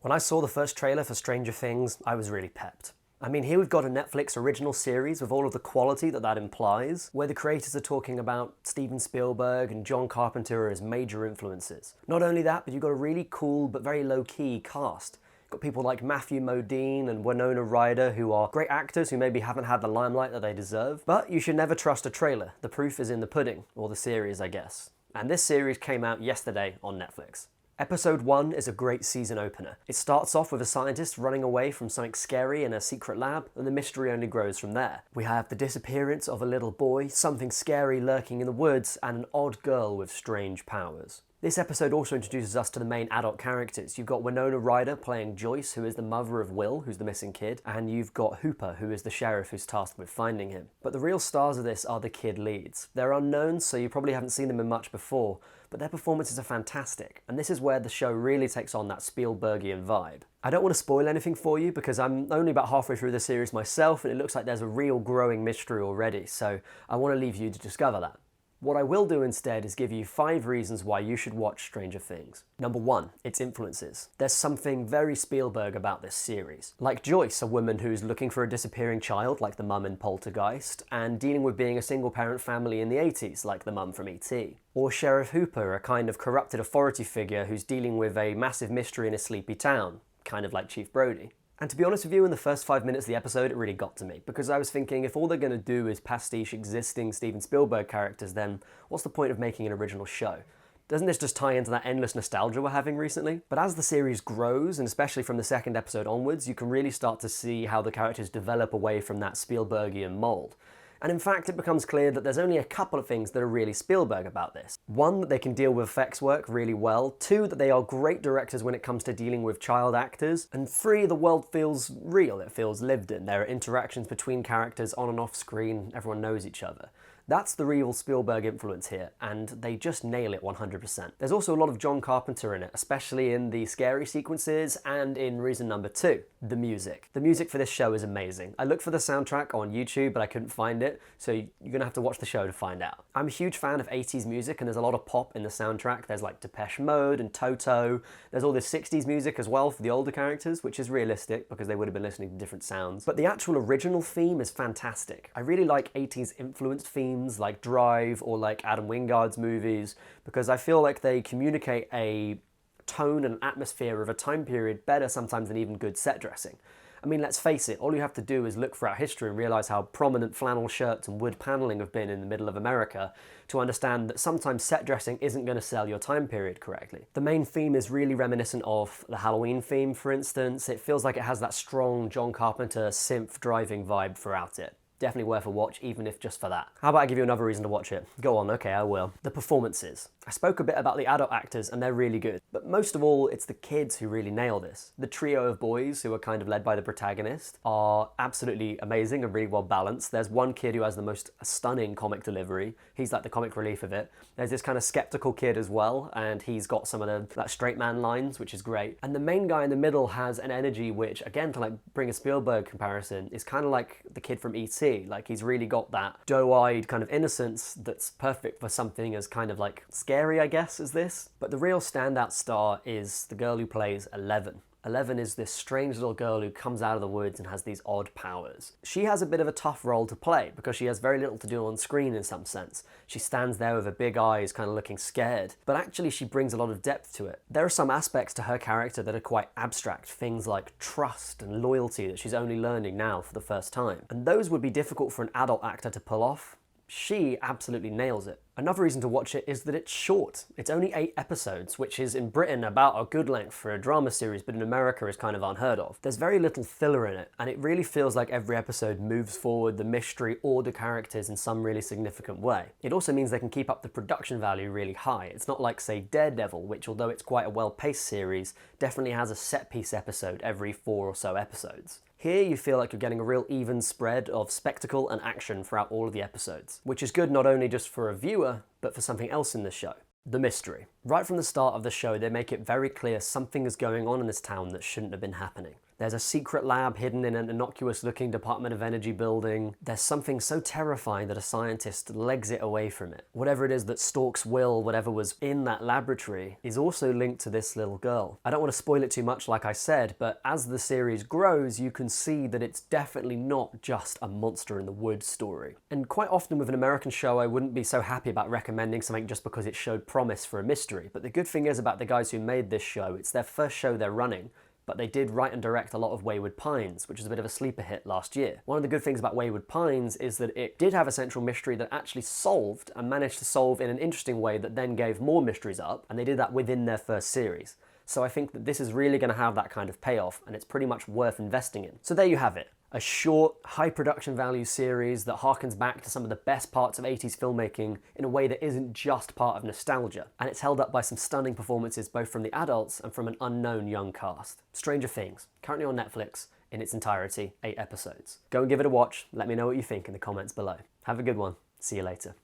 When I saw the first trailer for Stranger Things, I was really pepped. I mean, here we've got a Netflix original series with all of the quality that implies, where the creators are talking about Steven Spielberg and John Carpenter as major influences. Not only that, but you've got a really cool but very low-key cast. You've got people like Matthew Modine and Winona Ryder, who are great actors who maybe haven't had the limelight that they deserve. But you should never trust a trailer. The proof is in the pudding, or the series, I guess. And this series came out yesterday on Netflix. Episode 1 is a great season opener. It starts off with a scientist running away from something scary in a secret lab, and the mystery only grows from there. We have the disappearance of a little boy, something scary lurking in the woods, and an odd girl with strange powers. This episode also introduces us to the main adult characters. You've got Winona Ryder playing Joyce, who is the mother of Will, who's the missing kid, and you've got Hooper, who is the sheriff who's tasked with finding him. But the real stars of this are the kid leads. They're unknowns, so you probably haven't seen them in much before, but their performances are fantastic, and this is where the show really takes on that Spielbergian vibe. I don't want to spoil anything for you because I'm only about halfway through the series myself, and it looks like there's a real growing mystery already, so I want to leave you to discover that. What I will do instead is give you 5 reasons why you should watch Stranger Things. Number 1, its influences. There's something very Spielberg about this series. Like Joyce, a woman who's looking for a disappearing child, like the mum in Poltergeist, and dealing with being a single-parent family in the 80s, like the mum from E.T. Or Sheriff Hooper, a kind of corrupted authority figure who's dealing with a massive mystery in a sleepy town, kind of like Chief Brody. And to be honest with you, in the first 5 minutes of the episode, it really got to me, because I was thinking, if all they're going to do is pastiche existing Steven Spielberg characters, then what's the point of making an original show? Doesn't this just tie into that endless nostalgia we're having recently? But as the series grows, and especially from the second episode onwards, you can really start to see how the characters develop away from that Spielbergian mold. And in fact, it becomes clear that there's only a couple of things that are really Spielberg about this. 1, that they can deal with effects work really well. 2, that they are great directors when it comes to dealing with child actors. And 3, the world feels real, it feels lived in. There are interactions between characters on and off screen, everyone knows each other. That's the real Spielberg influence here, and they just nail it 100%. There's also a lot of John Carpenter in it, especially in the scary sequences and in reason number 2, the music. The music for this show is amazing. I looked for the soundtrack on YouTube, but I couldn't find it, so you're gonna have to watch the show to find out. I'm a huge fan of 80s music, and there's a lot of pop in the soundtrack. There's like Depeche Mode and Toto. There's all this 60s music as well for the older characters, which is realistic because they would have been listening to different sounds. But the actual original theme is fantastic. I really like 80s influenced themes like Drive or like Adam Wingard's movies, because I feel like they communicate a tone and atmosphere of a time period better sometimes than even good set dressing. I mean, let's face it, all you have to do is look throughout history and realise how prominent flannel shirts and wood panelling have been in the middle of America to understand that sometimes set dressing isn't going to sell your time period correctly. The main theme is really reminiscent of the Halloween theme, for instance. It feels like it has that strong John Carpenter synth driving vibe throughout it. Definitely worth a watch, even if just for that. How about I give you another reason to watch it? Go on, okay, I will. The performances. I spoke a bit about the adult actors, and they're really good. But most of all, it's the kids who really nail this. The trio of boys, who are kind of led by the protagonist, are absolutely amazing and really well balanced. There's one kid who has the most stunning comic delivery. He's like the comic relief of it. There's this kind of skeptical kid as well, and he's got some of that straight man lines, which is great. And the main guy in the middle has an energy which, again, to like bring a Spielberg comparison, is kind of like the kid from E.T. Like, he's really got that doe-eyed kind of innocence that's perfect for something as kind of like scary, I guess, as this. But the real standout star is the girl who plays Eleven. Eleven is this strange little girl who comes out of the woods and has these odd powers. She has a bit of a tough role to play because she has very little to do on screen in some sense. She stands there with her big eyes kind of looking scared, but actually she brings a lot of depth to it. There are some aspects to her character that are quite abstract, things like trust and loyalty that she's only learning now for the first time. And those would be difficult for an adult actor to pull off. She absolutely nails it. Another reason to watch it is that it's short. It's only 8 episodes, which is in Britain about a good length for a drama series, but in America is kind of unheard of. There's very little filler in it, and it really feels like every episode moves forward the mystery or the characters in some really significant way. It also means they can keep up the production value really high. It's not like, say, Daredevil, which, although it's quite a well-paced series, definitely has a set-piece episode every 4 or so episodes. Here you feel like you're getting a real even spread of spectacle and action throughout all of the episodes, which is good not only just for a viewer, but for something else in the show. The mystery. Right from the start of the show, they make it very clear something is going on in this town that shouldn't have been happening. There's a secret lab hidden in an innocuous-looking Department of Energy building. There's something so terrifying that a scientist legs it away from it. Whatever it is that stalks Will, whatever was in that laboratory, is also linked to this little girl. I don't want to spoil it too much, like I said, but as the series grows, you can see that it's definitely not just a monster in the woods story. And quite often with an American show, I wouldn't be so happy about recommending something just because it showed promise for a mystery. But the good thing is about the guys who made this show, it's their first show they're running, but they did write and direct a lot of Wayward Pines, which is a bit of a sleeper hit last year. One of the good things about Wayward Pines is that it did have a central mystery that actually solved, and managed to solve in an interesting way that then gave more mysteries up, and they did that within their first series. So I think that this is really going to have that kind of payoff, and it's pretty much worth investing in. So there you have it. A short, high production value series that harkens back to some of the best parts of 80s filmmaking in a way that isn't just part of nostalgia. And it's held up by some stunning performances both from the adults and from an unknown young cast. Stranger Things, currently on Netflix in its entirety, 8 episodes. Go and give it a watch, let me know what you think in the comments below. Have a good one, see you later.